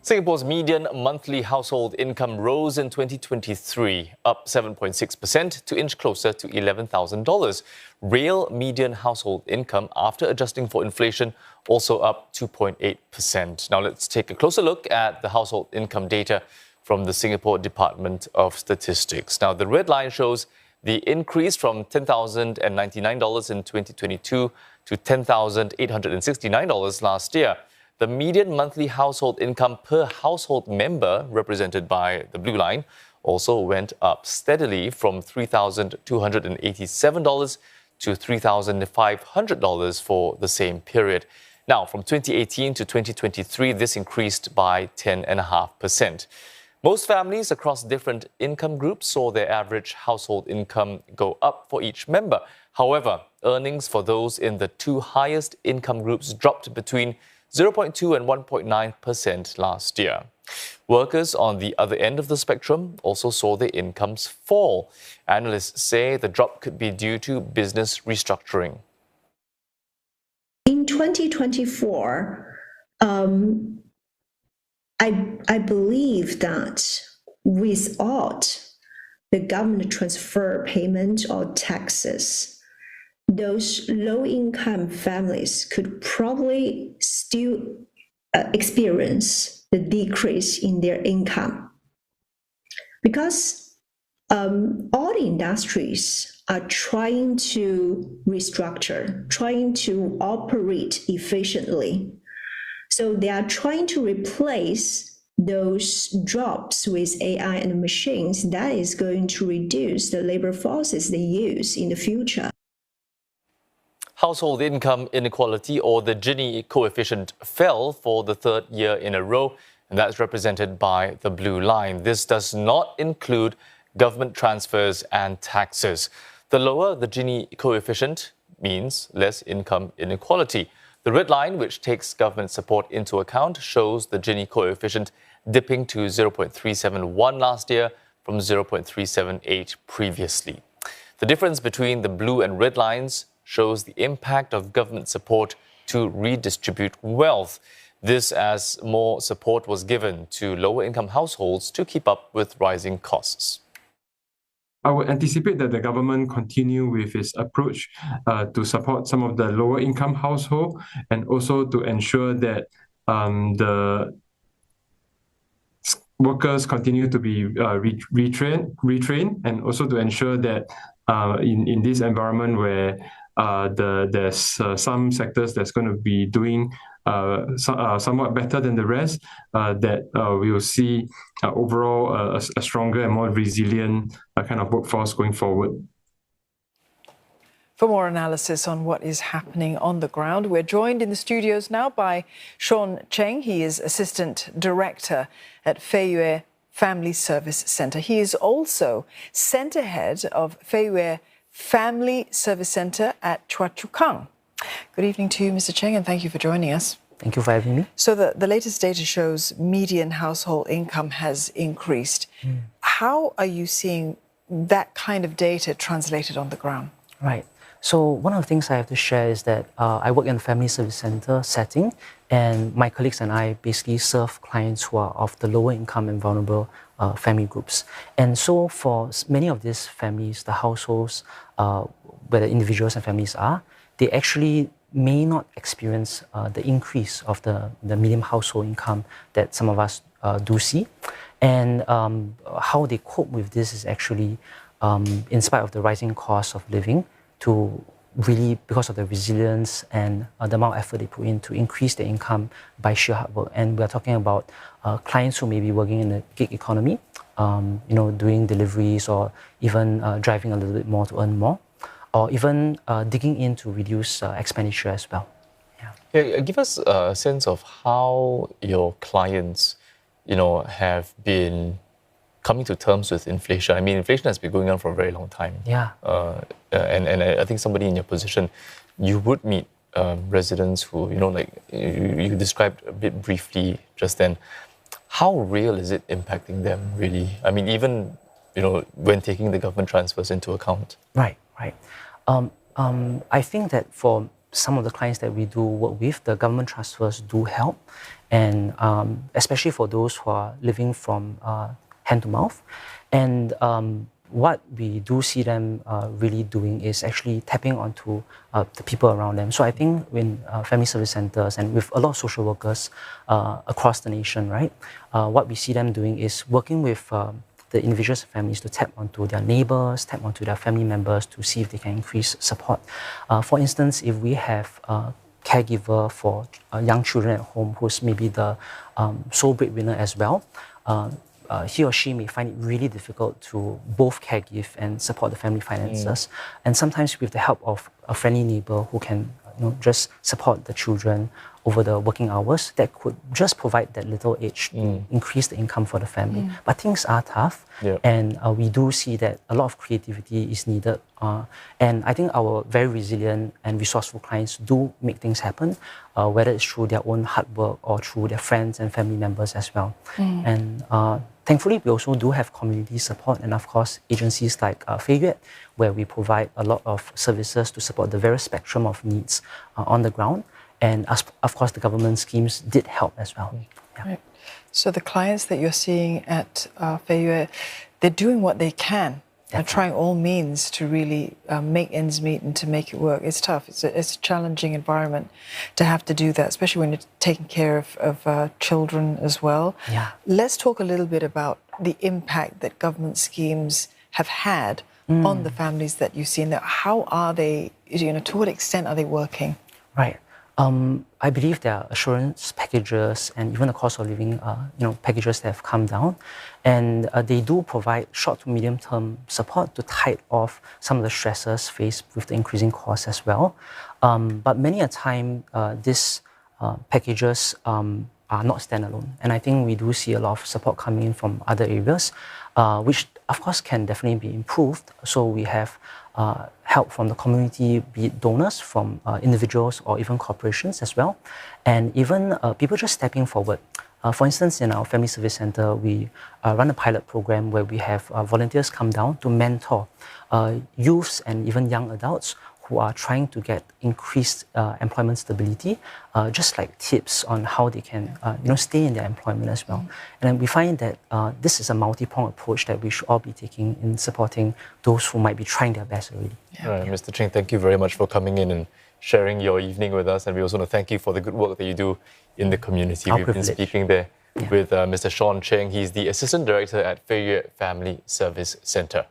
Singapore's median monthly household income rose in 2023, up 7.6% to inch closer to $11,000. Real median household income, after adjusting for inflation, also up 2.8%. Now let's take a closer look at the household income data from the Singapore Department of Statistics. Now the red line shows the increase from $10,099 in 2022 to $10,869 last year. The median monthly household income per household member, represented by the blue line, also went up steadily from $3,287 to $3,500 for the same period. Now, from 2018 to 2023, this increased by 10.5%. Most families across different income groups saw their average household income go up for each member. However, earnings for those in the two highest income groups dropped between 0.2 and 1.9% last year. Workers on the other end of the spectrum also saw their incomes fall. Analysts say the drop could be due to business restructuring. In 2024, I believe that without the government transfer payment or taxes, those low-income families could probably still experience the decrease in their income. Because all the industries are trying to restructure, trying to operate efficiently. So they are trying to replace those jobs with AI and machines. That is going to reduce the labor forces they use in the future. Household income inequality, or the Gini coefficient, fell for the third year in a row, and that's represented by the blue line. This does not include government transfers and taxes. The lower the Gini coefficient means less income inequality. The red line, which takes government support into account, shows the Gini coefficient dipping to 0.371 last year from 0.378 previously. The difference between the blue and red lines shows the impact of government support to redistribute wealth. This as more support was given to lower-income households to keep up with rising costs. I would anticipate that the government continue with its approach to support some of the lower-income households, and also to ensure that the workers continue to be retrained, and also to ensure that in this environment where there's some sectors that's going to be doing somewhat better than the rest, that we will see overall a stronger and more resilient kind of workforce going forward. For more analysis on what is happening on the ground, we're joined in the studios now by Sean Cheng. He is Assistant Director at Fei Yue Family Service Centre. He is also Centre Head of Fei Yue Family Service Centre at Choa Chu Kang. Good evening to you, Mr. Cheng, and thank you for joining us. Thank you for having me. So the latest data shows median household income has increased. How are you seeing that kind of data translated on the ground? Right. So one of the things I have to share is that I work in a family service center setting, and my colleagues and I basically serve clients who are of the lower income and vulnerable family groups. And so for many of these families, the households, where the individuals and families are, they actually may not experience the increase of the median household income that some of us do see. And how they cope with this is actually, in spite of the rising cost of living, to really, because of the resilience and the amount of effort they put in to increase their income by sheer hard work. And we're talking about clients who may be working in the gig economy, doing deliveries, or even driving a little bit more to earn more, or even digging in to reduce expenditure as well. Yeah, give us a sense of how your clients, have been coming to terms with inflation. I mean, inflation has been going on for a very long time. Yeah. And I think somebody in your position, you would meet residents who, you described a bit briefly just then. How real is it impacting them, really? I mean, even, when taking the government transfers into account. Right. I think that for some of the clients that we do work with, the government transfers do help. and especially for those who are living from hand to mouth. And what we do see them really doing is actually tapping onto the people around them. So I think in family service centers and with a lot of social workers across the nation, right, what we see them doing is working with the individuals and families to tap onto their neighbors, tap onto their family members to see if they can increase support. For instance, if we have a caregiver for young children at home who's maybe the sole breadwinner as well, he or she may find it really difficult to both caregive and support the family finances. And sometimes with the help of a friendly neighbor who can just support the children over the working hours, that could just provide that little edge to increase the income for the family. But things are tough, and we do see that a lot of creativity is needed. And I think our very resilient and resourceful clients do make things happen, whether it's through their own hard work or through their friends and family members as well. And thankfully, we also do have community support and, of course, agencies like Fei Yue, where we provide a lot of services to support the various spectrum of needs on the ground. And of course, the government schemes did help as well. Right. So the clients that you're seeing at Fei Yue, they're doing what they can and trying all means to really make ends meet and to make it work. It's tough. It's a challenging environment to have to do that, especially when you're taking care of children as well. Let's talk a little bit about the impact that government schemes have had on the families that you see. And how are they, to what extent are they working? Right. I believe there are assurance packages and even the cost of living, packages that have come down, and they do provide short to medium term support to tide off some of the stresses faced with the increasing costs as well. But many a time, these packages are not standalone, and I think we do see a lot of support coming in from other areas, which of course can definitely be improved. So we have help from the community, be it donors, from individuals or even corporations as well, and even people just stepping forward. For instance, in our family service center, we run a pilot program where we have volunteers come down to mentor youths and even young adults who are trying to get increased employment stability, just like tips on how they can stay in their employment as well. And then we find that this is a multi-pronged approach that we should all be taking in supporting those who might be trying their best already. Right, Mr. Cheng, thank you very much for coming in and sharing your evening with us. And we also want to thank you for the good work that you do in the community. We've been speaking there with Mr. Sean Cheng. He's the Assistant Director at Fei Yue Family Service Center.